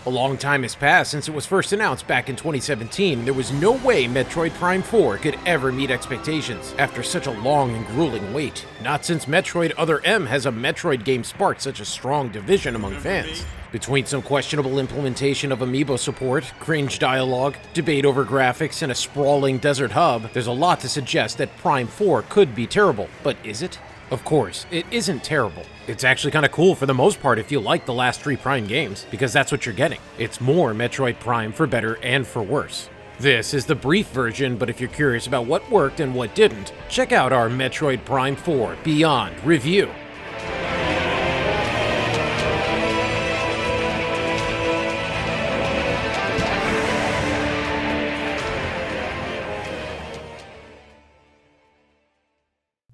A long time has passed since it was first announced back in 2017, and there was no way Metroid Prime 4 could ever meet expectations after such a long and grueling wait. Not since Metroid Other M has a Metroid game sparked such a strong division among fans. Between some questionable implementation of amiibo support, cringe dialogue, debate over graphics, and a sprawling desert hub, there's a lot to suggest that Prime 4 could be terrible. But is it? Of course, it isn't terrible. It's actually kinda cool for the most part if you like the last 3 Prime games, because that's what you're getting. It's more Metroid Prime for better and for worse. This is the brief version, but if you're curious about what worked and what didn't, check out our Metroid Prime 4 Beyond review.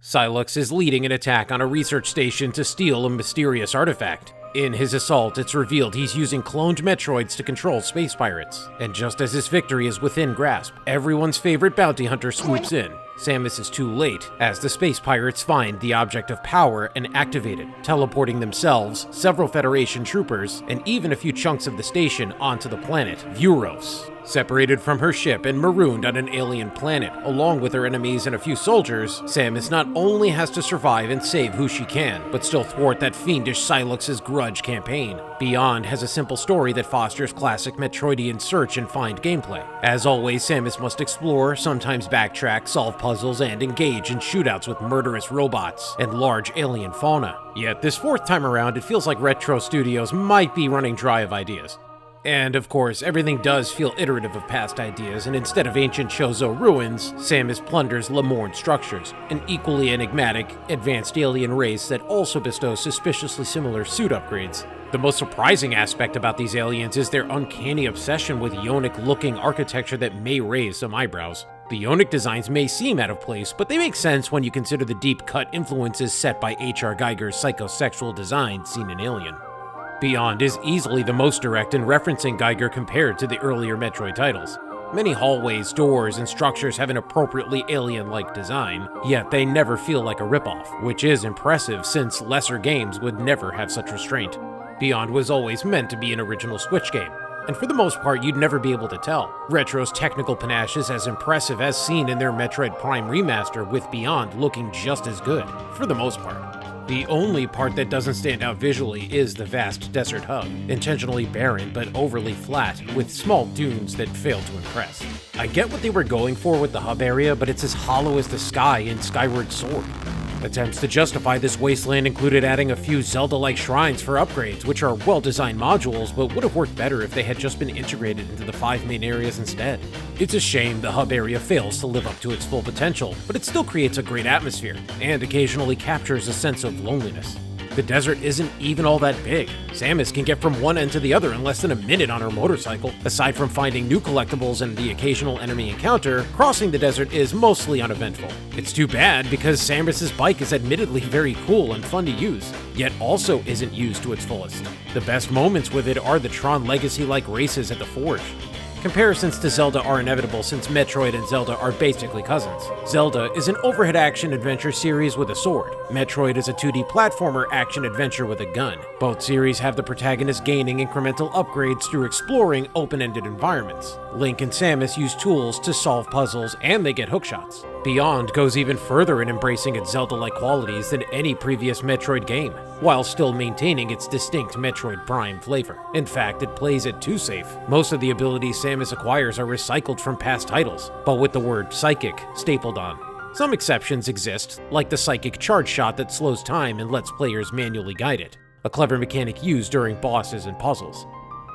Sylux is leading an attack on a research station to steal a mysterious artifact. In his assault, it's revealed he's using cloned Metroids to control space pirates. And just as his victory is within grasp, everyone's favorite bounty hunter swoops in. Samus is too late, as the space pirates find the object of power and activate it, teleporting themselves, several Federation troopers, and even a few chunks of the station onto the planet Vuros. Separated from her ship and marooned on an alien planet, along with her enemies and a few soldiers, Samus not only has to survive and save who she can, but still thwart that fiendish Sylux's grudge campaign. Beyond has a simple story that fosters classic Metroidian search and find gameplay. As always, Samus must explore, sometimes backtrack, solve puzzles, and engage in shootouts with murderous robots and large alien fauna. Yet this 4th time around, it feels like Retro Studios might be running dry of ideas. And of course, everything does feel iterative of past ideas, and instead of ancient Chozo ruins, Samus plunders Lamorne structures, an equally enigmatic, advanced alien race that also bestows suspiciously similar suit upgrades. The most surprising aspect about these aliens is their uncanny obsession with Ionic-looking architecture that may raise some eyebrows. The Ionic designs may seem out of place, but they make sense when you consider the deep-cut influences set by H.R. Giger's psychosexual design seen in Alien. Beyond is easily the most direct in referencing Giger compared to the earlier Metroid titles. Many hallways, doors, and structures have an appropriately alien-like design, yet they never feel like a ripoff, which is impressive since lesser games would never have such restraint. Beyond was always meant to be an original Switch game, and for the most part you'd never be able to tell. Retro's technical panache is as impressive as seen in their Metroid Prime remaster, with Beyond looking just as good, for the most part. The only part that doesn't stand out visually is the vast desert hub, intentionally barren but overly flat, with small dunes that fail to impress. I get what they were going for with the hub area, but it's as hollow as the sky in Skyward Sword. Attempts to justify this wasteland included adding a few Zelda-like shrines for upgrades, which are well-designed modules, but would have worked better if they had just been integrated into the 5 main areas instead. It's a shame the hub area fails to live up to its full potential, but it still creates a great atmosphere, and occasionally captures a sense of loneliness. The desert isn't even all that big. Samus can get from one end to the other in less than a minute on her motorcycle. Aside from finding new collectibles and the occasional enemy encounter, crossing the desert is mostly uneventful. It's too bad because Samus's bike is admittedly very cool and fun to use, yet also isn't used to its fullest. The best moments with it are the Tron Legacy-like races at the Forge. Comparisons to Zelda are inevitable since Metroid and Zelda are basically cousins. Zelda is an overhead action-adventure series with a sword. Metroid is a 2D platformer action-adventure with a gun. Both series have the protagonist gaining incremental upgrades through exploring open-ended environments. Link and Samus use tools to solve puzzles, and they get hookshots. Beyond goes even further in embracing its Zelda-like qualities than any previous Metroid game, while still maintaining its distinct Metroid Prime flavor. In fact, it plays it too safe. Most of the abilities Samus acquires are recycled from past titles, but with the word psychic stapled on. Some exceptions exist, like the psychic charge shot that slows time and lets players manually guide it, a clever mechanic used during bosses and puzzles.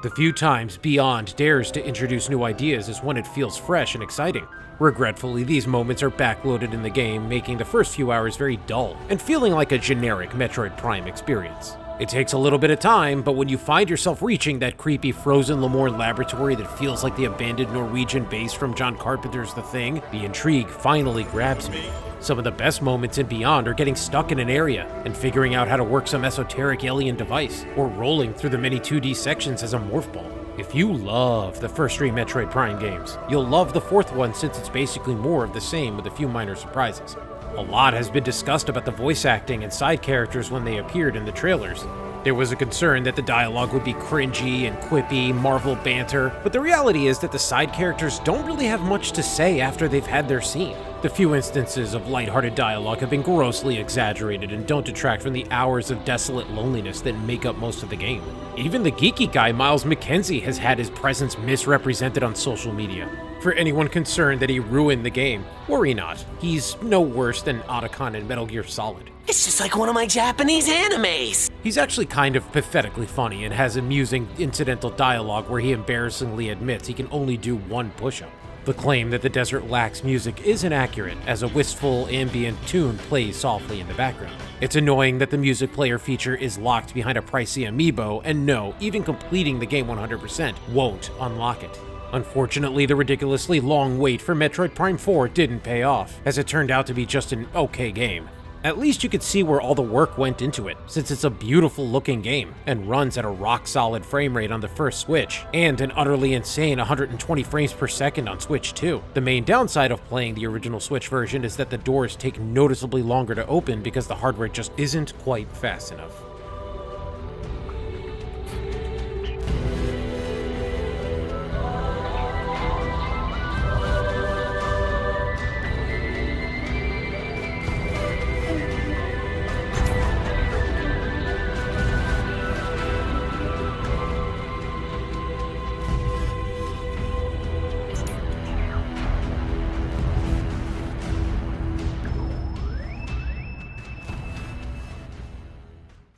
The few times Beyond dares to introduce new ideas is when it feels fresh and exciting. Regretfully, these moments are backloaded in the game, making the first few hours very dull and feeling like a generic Metroid Prime experience. It takes a little bit of time, but when you find yourself reaching that creepy frozen Lamorne laboratory that feels like the abandoned Norwegian base from John Carpenter's The Thing, the intrigue finally grabs me. Some of the best moments in Beyond are getting stuck in an area and figuring out how to work some esoteric alien device, or rolling through the many 2D sections as a morph ball. If you love the first 3 Metroid Prime games, you'll love the 4th one since it's basically more of the same with a few minor surprises. A lot has been discussed about the voice acting and side characters when they appeared in the trailers. There was a concern that the dialogue would be cringy and quippy, Marvel banter, but the reality is that the side characters don't really have much to say after they've had their scene. The few instances of lighthearted dialogue have been grossly exaggerated and don't detract from the hours of desolate loneliness that make up most of the game. Even the geeky guy Miles McKenzie has had his presence misrepresented on social media. For anyone concerned that he ruined the game, worry not. He's no worse than Otacon in Metal Gear Solid. It's just like one of my Japanese animes. He's actually kind of pathetically funny and has amusing incidental dialogue where he embarrassingly admits he can only do one push-up. The claim that the desert lacks music is inaccurate, as a wistful, ambient tune plays softly in the background. It's annoying that the music player feature is locked behind a pricey amiibo, and no, even completing the game 100% won't unlock it. Unfortunately, the ridiculously long wait for Metroid Prime 4 didn't pay off, as it turned out to be just an okay game. At least you could see where all the work went into it, since it's a beautiful looking game, and runs at a rock-solid frame rate on the first Switch, and an utterly insane 120 frames per second on Switch 2. The main downside of playing the original Switch version is that the doors take noticeably longer to open because the hardware just isn't quite fast enough.